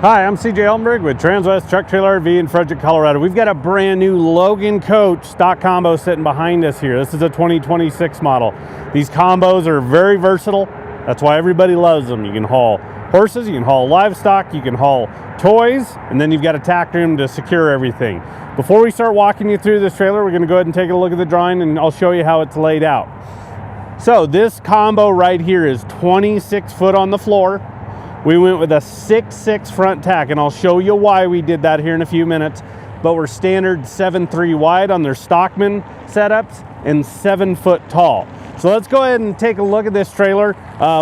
Hi, I'm CJ Elmberg with Transwest Truck Trailer RV in Frederick, Colorado. We've got a brand new Logan Coach Stock Combo sitting behind us here. This is a 2026 model. These combos are very versatile. That's why everybody loves them. You can haul horses, you can haul livestock, you can haul toys, and then you've got a tack room to secure everything. Before we start walking you through this trailer, we're going to go ahead and take a look at the drawing and I'll show you how it's laid out. So this combo right here is 26 foot on the floor. We went with a 6'6" front tack, and I'll show you why we did that here in a few minutes. But we're standard 7'3" wide on their Stockman setups and 7 foot tall. So let's go ahead and take a look at this trailer.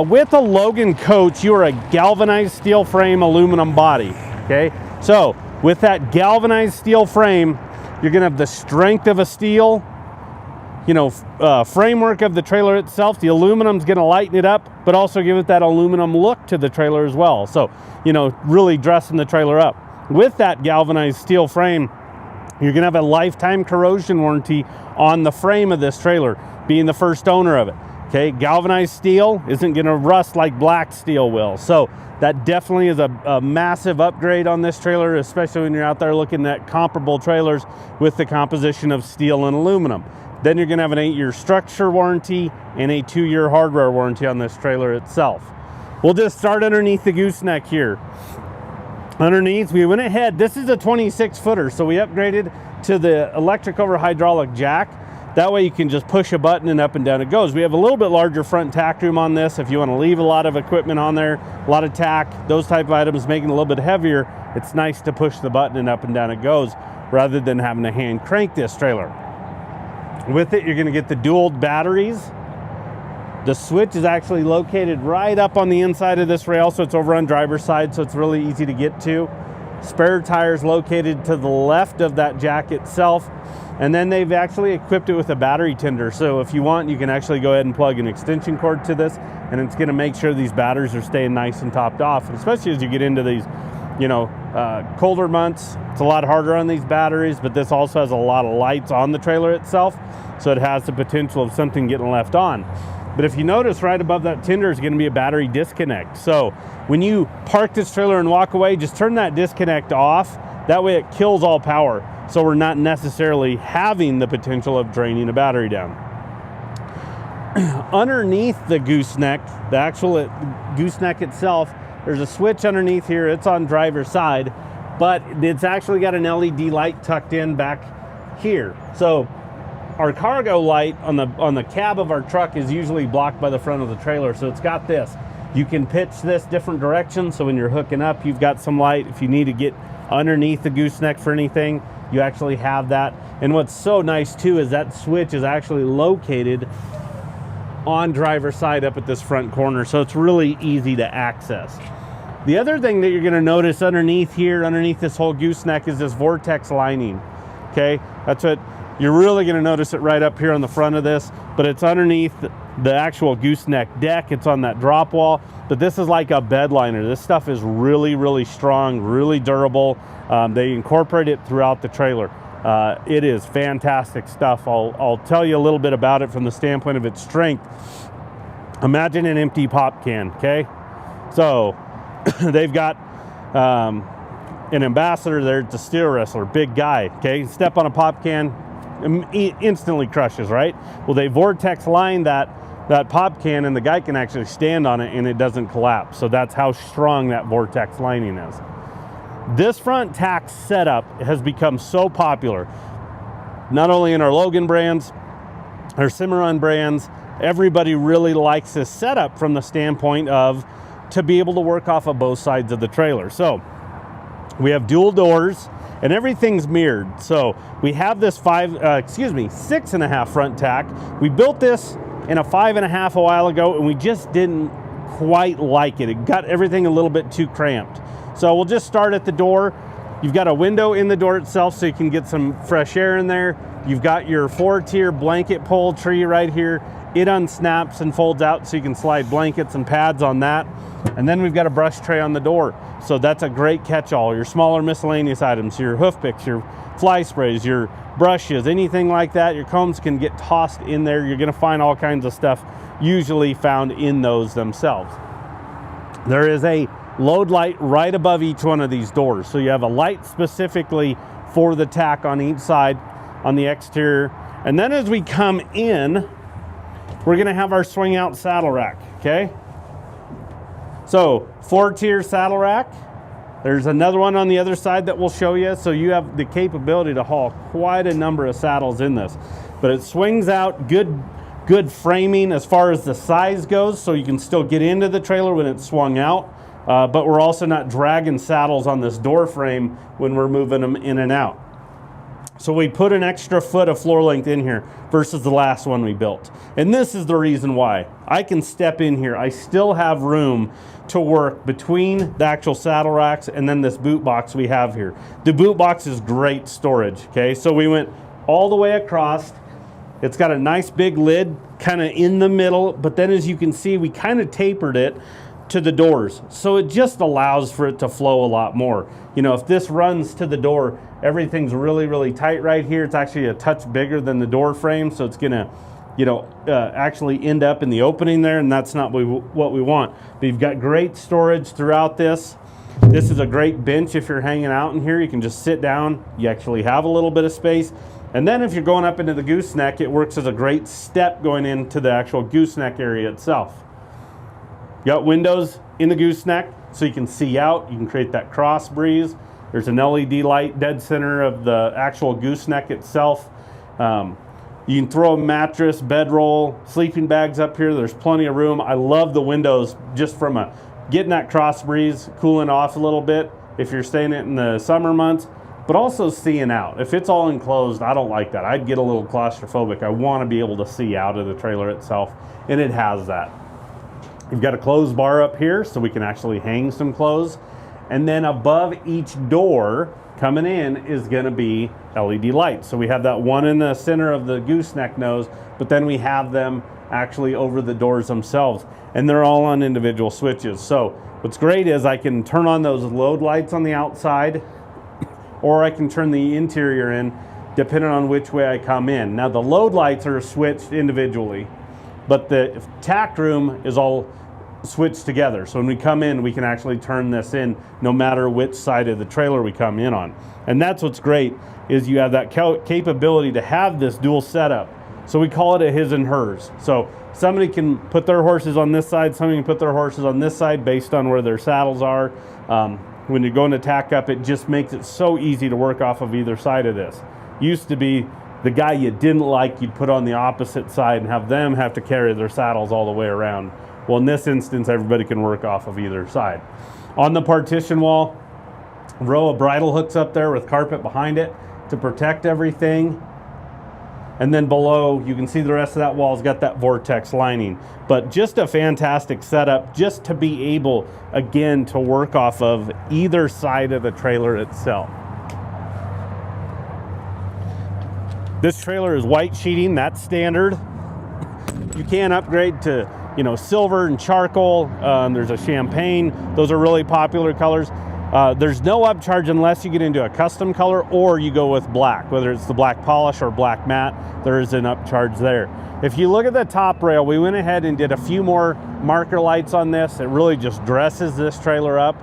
With a Logan Coach, you are a galvanized steel frame aluminum body, okay? So with that galvanized steel frame, you're gonna have the strength of a steel, framework of the trailer itself. The aluminum's gonna lighten it up, but also give it that aluminum look to the trailer as well. So, really dressing the trailer up. With that galvanized steel frame, you're gonna have a lifetime corrosion warranty on the frame of this trailer, being the first owner of it. Okay, galvanized steel isn't gonna rust like black steel will. So that definitely is a massive upgrade on this trailer, especially when you're out there looking at comparable trailers with the composition of steel and aluminum. Then you're gonna have an 8-year structure warranty and a 2-year hardware warranty on this trailer itself. We'll just start underneath the gooseneck here. Underneath, we went ahead, this is a 26 footer, so we upgraded to the electric over hydraulic jack. That way you can just push a button and up and down it goes. We have a little bit larger front tack room on this. If you wanna leave a lot of equipment on there, a lot of tack, those type of items, making it a little bit heavier, it's nice to push the button and up and down it goes, rather than having to hand crank this trailer. With it, you're gonna get the dual batteries. The switch is actually located right up on the inside of this rail, so it's over on driver's side, so it's really easy to get to. Spare tires located to the left of that jack itself. And then they've actually equipped it with a battery tender. So if you want, you can actually go ahead and plug an extension cord to this, and it's gonna make sure these batteries are staying nice and topped off. And especially as you get into these, colder months, it's a lot harder on these batteries, but this also has a lot of lights on the trailer itself, so it has the potential of something getting left on. But if you notice, right above that tender is gonna be a battery disconnect. So when you park this trailer and walk away, just turn that disconnect off. That way it kills all power, so we're not necessarily having the potential of draining a battery down. Underneath the gooseneck, the actual gooseneck itself, there's a switch underneath here. It's on driver's side, but it's actually got an LED light tucked in back here. So our cargo light on the cab of our truck is usually blocked by the front of the trailer. So it's got this. You can pitch this different directions. So when you're hooking up, you've got some light. If you need to get underneath the gooseneck for anything, you actually have that. And what's so nice too is that switch is actually located on driver's side up at this front corner, so it's really easy to access. The other thing that you're going to notice underneath here, underneath this whole gooseneck, is this Vortex lining. Okay, that's what you're really going to notice, it right up here on the front of this, but it's underneath the actual gooseneck deck. It's on that drop wall, but this is like a bed liner. This stuff is really, really strong, really durable. They incorporate it throughout the trailer. It is fantastic stuff. I'll tell you a little bit about it from the standpoint of its strength. Imagine an empty pop can, okay? So they've got an ambassador there, it's a steel wrestler, big guy, okay? Step on a pop can, instantly crushes, right? Well, they Vortex line that pop can, and the guy can actually stand on it and it doesn't collapse. So that's how strong that Vortex lining is. This front tack setup has become so popular, not only in our Logan brands, our Cimarron brands. Everybody really likes this setup from the standpoint of to be able to work off of both sides of the trailer. So we have dual doors and everything's mirrored. So we have this 6.5 front tack. We built this in a 5.5 a while ago, and we just didn't quite like it. It got everything a little bit too cramped. So we'll just start at the door. You've got a window in the door itself so you can get some fresh air in there. You've got your 4-tier blanket pole tree right here. It unsnaps and folds out so you can slide blankets and pads on that. And then we've got a brush tray on the door. So that's a great catch-all. Your smaller miscellaneous items, your hoof picks, your fly sprays, your brushes, anything like that, your combs can get tossed in there. You're gonna find all kinds of stuff usually found in those themselves. There is a load light right above each one of these doors. So you have a light specifically for the Tack on each side on the exterior. And then as we come in, we're gonna have our swing out saddle rack, okay? So 4-tier saddle rack. There's another one on the other side that we'll show you. So you have the capability to haul quite a number of saddles in this. But it swings out, good framing as far as the size goes, so you can still get into the trailer when it's swung out. But we're also not dragging saddles on this door frame when we're moving them in and out. So we put an extra foot of floor length in here versus the last one we built. And this is the reason why. I can step in here. I still have room to work between the actual saddle racks and then this boot box we have here. The boot box is great storage, okay? So we went all the way across. It's got a nice big lid kind of in the middle, but then as you can see, we kind of tapered it to the doors. So it just allows for it to flow a lot more. You know, if this runs to the door, everything's really, really tight right here. It's actually a touch bigger than the door frame, so it's gonna, you know, actually end up in the opening there, and that's not what we want. But you've got great storage throughout this. This is a great bench if you're hanging out in here. You can just sit down. You actually have a little bit of space. And then if you're going up into the gooseneck, it works as a great step going into the actual gooseneck area itself. You got windows in the gooseneck so you can see out. You can create that cross breeze. There's an LED light dead center of the actual gooseneck itself. You can throw a mattress, bedroll, sleeping bags up here. There's plenty of room. I love the windows just from getting that cross breeze, cooling off a little bit if you're staying in the summer months, but also seeing out. If it's all enclosed, I don't like that. I'd get a little claustrophobic. I want to be able to see out of the trailer itself, and it has that. You've got a clothes bar up here so we can actually hang some clothes. And then above each door coming in is going to be LED lights. So we have that one in the center of the gooseneck nose, but then we have them actually over the doors themselves. And they're all on individual switches. So what's great is I can turn on those load lights on the outside, or I can turn the interior in depending on which way I come in. Now the load lights are switched individually, but the tack room is all switched together. So when we come in, we can actually turn this in no matter which side of the trailer we come in on. And that's what's great, is you have that capability to have this dual setup. So we call it a his and hers. So somebody can put their horses on this side, somebody can put their horses on this side based on where their saddles are. When you're going to tack up, it just makes it so easy to work off of either side of this. Used to be the guy you didn't like, you'd put on the opposite side and have them have to carry their saddles all the way around. Well, in this instance, everybody can work off of either side. On the partition wall, a row of bridle hooks up there with carpet behind it to protect everything. And then below, you can see the rest of that wall's got that Vortex lining. But just a fantastic setup just to be able, again, to work off of either side of the trailer itself. This trailer is white sheeting, that's standard. You can upgrade to, you know, silver and charcoal. There's a champagne. Those are really popular colors. There's no upcharge unless you get into a custom color or you go with black, whether it's the black polish or black matte, there is an upcharge there. If you look at the top rail, we went ahead and did a few more marker lights on this. It really just dresses this trailer up.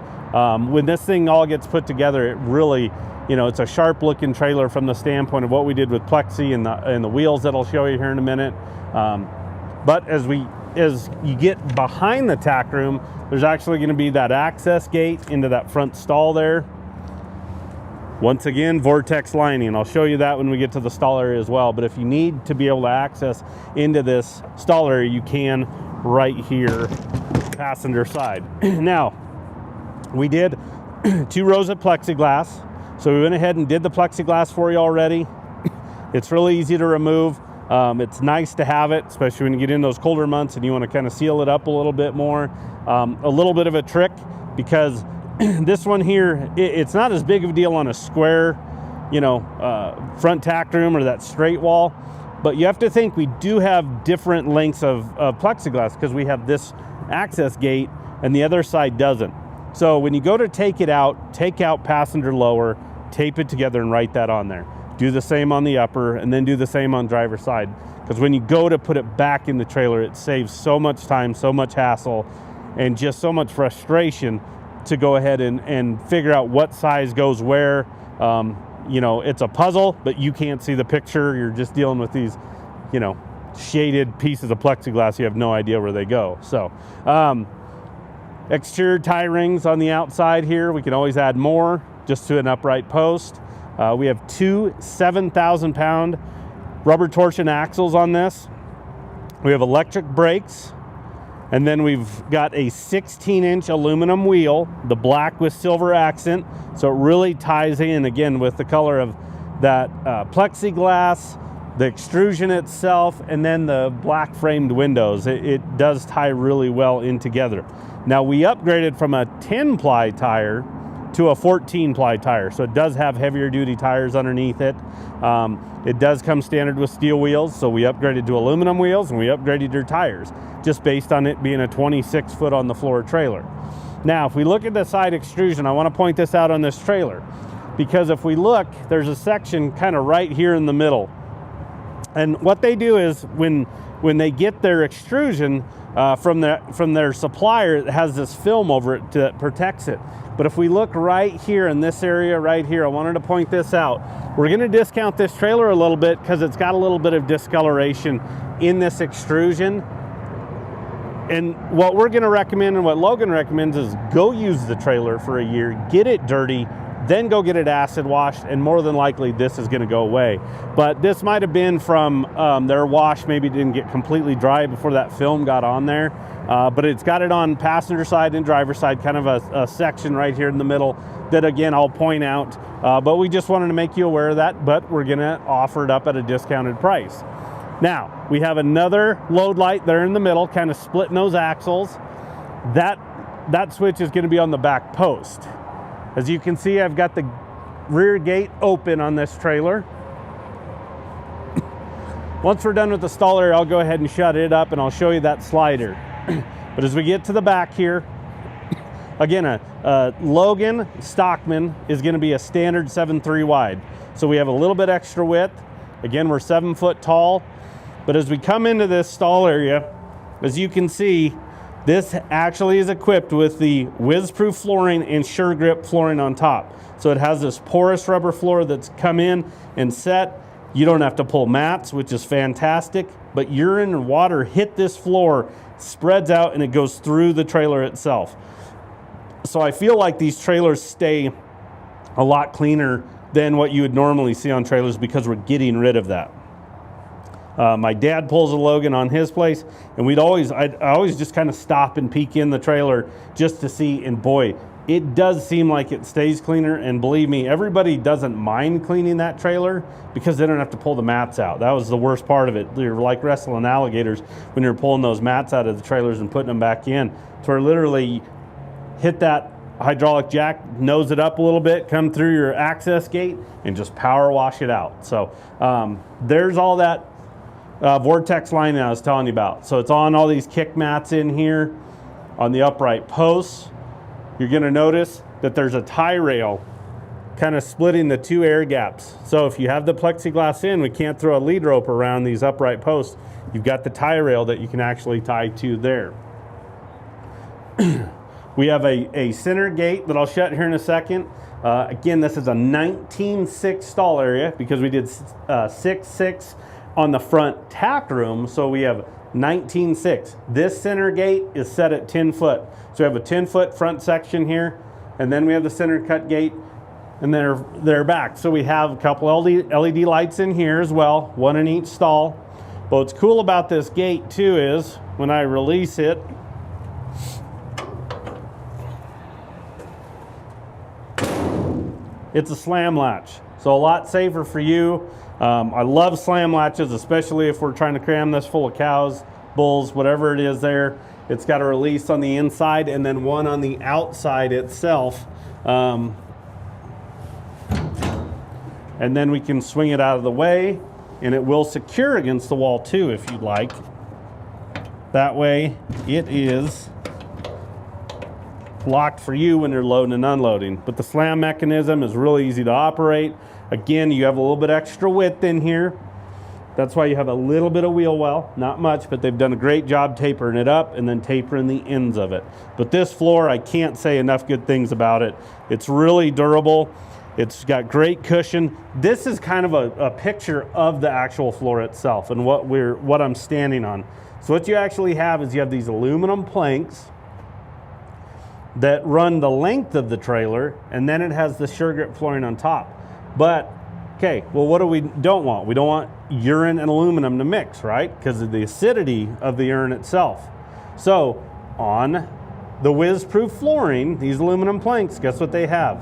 When this thing all gets put together, it really, you know, it's a sharp looking trailer from the standpoint of what we did with plexi and the wheels that I'll show you here in a minute. But as you get behind the tack room, there's actually going to be that access gate into that front stall there. Once again, Vortex lining. I'll show you that when we get to the stall area as well. But if you need to be able to access into this stall area, you can right here, passenger side. Now, we did 2 rows of plexiglass. So we went ahead and did the plexiglass for you already. It's really easy to remove. It's nice to have it, especially when you get in those colder months and you want to kind of seal it up a little bit more. A little bit of a trick, because this one here, it's not as big of a deal on a square, you know, front tack room or that straight wall. But you have to think we do have different lengths of plexiglass, because we have this access gate and the other side doesn't. So when you go to take it out, take out passenger lower, tape it together and write that on there. Do the same on the upper, and then do the same on driver's side. Because when you go to put it back in the trailer, it saves so much time, so much hassle, and just so much frustration to go ahead and figure out what size goes where. You know, it's a puzzle, but you can't see the picture. You're just dealing with these, you know, shaded pieces of plexiglass. You have no idea where they go. So exterior tie rings on the outside here. We can always add more just to an upright post. We have two 7,000-pound rubber torsion axles on this. We have electric brakes, and then we've got a 16-inch aluminum wheel, the black with silver accent, so it really ties in again with the color of that plexiglass, the extrusion itself, and then the black framed windows. It does tie really well in together. Now we upgraded from a 10-ply tire to a 14-ply tire, so it does have heavier duty tires underneath it. It does come standard with steel wheels, so we upgraded to aluminum wheels and we upgraded your tires just based on it being a 26-foot on the floor trailer. Now if we look at the side extrusion, I want to point this out on this trailer, because if we look, there's a section kind of right here in the middle, and what they do is when they get their extrusion from their supplier, it has this film over it that protects it. But if we look right here in this area right here, I wanted to point this out. We're going to discount this trailer a little bit because it's got a little bit of discoloration in this extrusion. And what we're going to recommend, and what Logan recommends, is go use the trailer for a year, get it dirty, then go get it acid washed, and more than likely this is going to go away. But this might have been from their wash, maybe didn't get completely dry before that film got on there. But it's got it on passenger side and driver side, kind of a section right here in the middle that, again, I'll point out. But we just wanted to make you aware of that, but we're going to offer it up at a discounted price. Now, we have another load light there in the middle, kind of splitting those axles. That switch is going to be on the back post. As you can see, I've got the rear gate open on this trailer. Once we're done with the stall area, I'll go ahead and shut it up and I'll show you that slider. But as we get to the back here, again, a Logan Stockman is going to be a standard 7.3 wide. So we have a little bit extra width. Again, we're 7 foot tall. But as we come into this stall area, as you can see, this actually is equipped with the whiz-proof flooring and SureGrip flooring on top. So it has this porous rubber floor that's come in and set. You don't have to pull mats, which is fantastic, but urine and water hit this floor, spreads out, and it goes through the trailer itself. So I feel like these trailers stay a lot cleaner than what you would normally see on trailers because we're getting rid of that. My dad pulls a Logan on his place, and I always just kind of stop and peek in the trailer just to see, and boy, it does seem like it stays cleaner. And believe me, everybody doesn't mind cleaning that trailer because they don't have to pull the mats out. That was the worst part of it. You're like wrestling alligators when you're pulling those mats out of the trailers and putting them back in. So we're literally hit that hydraulic jack, nose it up a little bit, come through your access gate, and just power wash it out. So there's all that Vortex line that I was telling you about. So it's on all these kick mats in here on the upright posts. You're going to notice that there's a tie rail kind of splitting the two air gaps. So if you have the plexiglass in, we can't throw a lead rope around these upright posts. You've got the tie rail that you can actually tie to there. We have a center gate that I'll shut here in a second. Again, this is a 19.6 stall area because we did 6.6 on the front tack room, so we have 19.6. This center gate is set at 10 foot. So we have a 10-foot front section here, and then we have the center cut gate, and they're back. So we have a couple LED lights in here as well, one in each stall. But what's cool about this gate too is when I release it, it's a slam latch. So a lot safer for you. I love slam latches, especially if we're trying to cram this full of cows, bulls, whatever it is there. It's got a release on the inside and then one on the outside itself. And then we can swing it out of the way, and it will secure against the wall too if you'd like. That way it is locked for you when you're loading and unloading. But the slam mechanism is really easy to operate. Again, you have a little bit extra width in here. That's why you have a little bit of wheel well, not much, but they've done a great job tapering it up and then tapering the ends of it. But this floor, I can't say enough good things about it. It's really durable. It's got great cushion. This is kind of a picture of the actual floor itself and what I'm standing on. So what you actually have is you have these aluminum planks that run the length of the trailer, and then it has the SureGrip flooring on top. But, okay, well, what do we don't want? We don't want urine and aluminum to mix, right? Because of the acidity of the urine itself. So, on the whiz-proof flooring, these aluminum planks, guess what they have?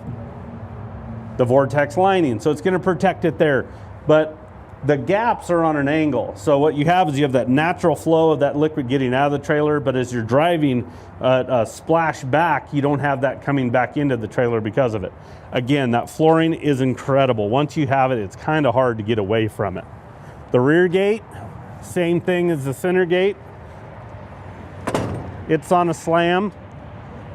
The Vortex lining, so it's gonna protect it there. But the gaps are on an angle. So what you have is you have that natural flow of that liquid getting out of the trailer, but as you're driving a splash back, you don't have that coming back into the trailer because of it. Again, that flooring is incredible. Once you have it, it's kind of hard to get away from it. The rear gate, same thing as the center gate. It's on a slam.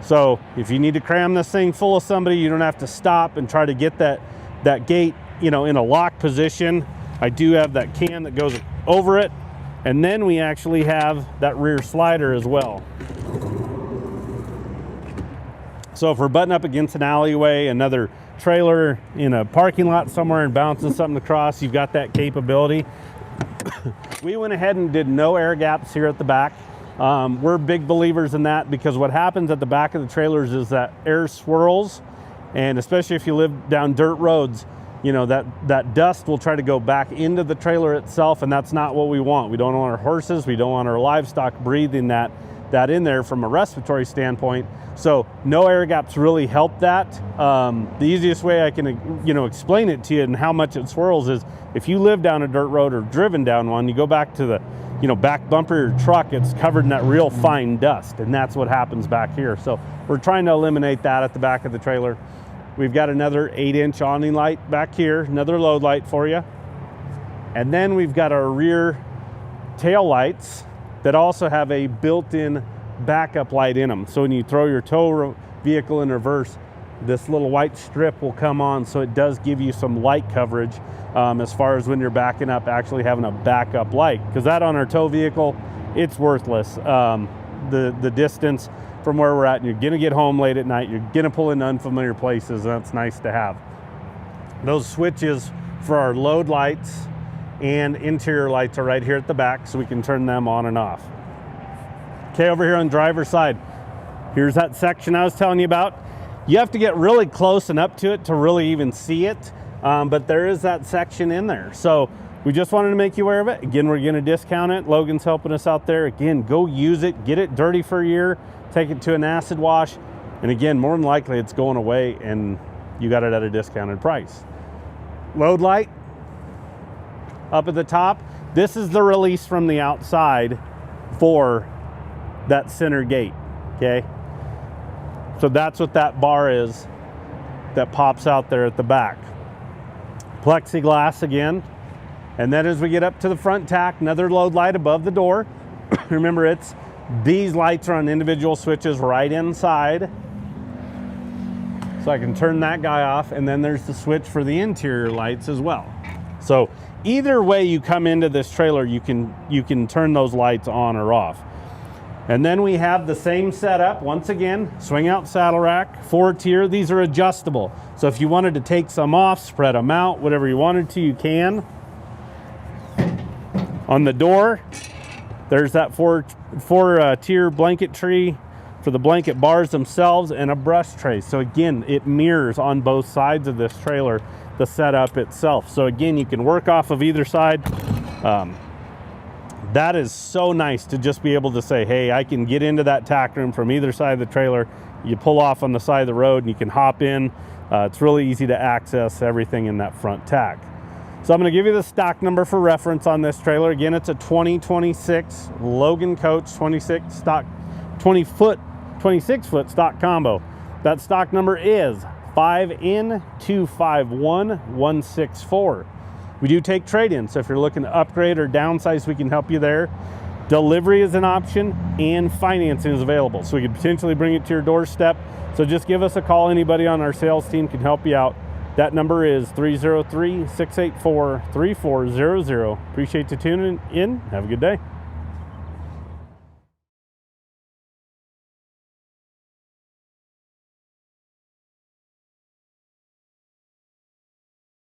So if you need to cram this thing full of somebody, you don't have to stop and try to get that gate, you know, in a lock position. I do have that can that goes over it, and then we actually have that rear slider as well. So if we're butting up against an alleyway, another trailer in a parking lot somewhere and bouncing something across, you've got that capability. We went ahead and did no air gaps here at the back. We're big believers in that because what happens at the back of the trailers is that air swirls, and especially if you live down dirt roads, you know, that dust will try to go back into the trailer itself, and that's not what we want. We don't want our horses, we don't want our livestock breathing that in there from a respiratory standpoint. So no air gaps really help that. The easiest way I can, you know, explain it to you and how much it swirls is if you live down a dirt road or driven down one, you go back to the, you know, back bumper of your truck, it's covered in that real fine dust, and that's what happens back here. So we're trying to eliminate that at the back of the trailer. We've got another 8-inch awning light back here, another load light for you. And then we've got our rear tail lights that also have a built-in backup light in them. So when you throw your tow vehicle in reverse, this little white strip will come on, so it does give you some light coverage as far as when you're backing up, actually having a backup light. Because that on our tow vehicle, it's worthless. The distance from where we're at, and you're gonna get home late at night, you're gonna pull into unfamiliar places, and that's nice to have. Those switches for our load lights and interior lights are right here at the back, so we can turn them on and off. Okay, over here on the driver's side, here's that section I was telling you about. You have to get really close and up to it to really even see it, but there is that section in there. So we just wanted to make you aware of it. Again, we're gonna discount it. Logan's helping us out there. Again, go use it, get it dirty for a year, take it to an acid wash, and again, more than likely it's going away and you got it at a discounted price. Load light up at the top. This is the release from the outside for that center gate, okay? So that's what that bar is that pops out there at the back. Plexiglass again. And then as we get up to the front tack, another load light above the door. Remember, these lights are on individual switches right inside. So I can turn that guy off, and then there's the switch for the interior lights as well. So either way you come into this trailer, you can turn those lights on or off. And then we have the same setup. Once again, swing out saddle rack, 4-tier. These are adjustable. So if you wanted to take some off, spread them out, whatever you wanted to, you can. On the door, there's that four-tier blanket tree for the blanket bars themselves, and a brush tray. So again, it mirrors on both sides of this trailer, the setup itself. So again, you can work off of either side. That is so nice to just be able to say, hey, I can get into that tack room from either side of the trailer. You pull off on the side of the road and you can hop in. It's really easy to access everything in that front tack. So I'm going to give you the stock number for reference on this trailer. Again, it's a 2026 Logan Coach 26 foot stock combo. That stock number is 5N251164. We do take trade-ins, so if you're looking to upgrade or downsize, we can help you there. Delivery is an option, and financing is available, so we could potentially bring it to your doorstep. So just give us a call. Anybody on our sales team can help you out. That number is 303-684-3400. Appreciate you tuning in. Have a good day.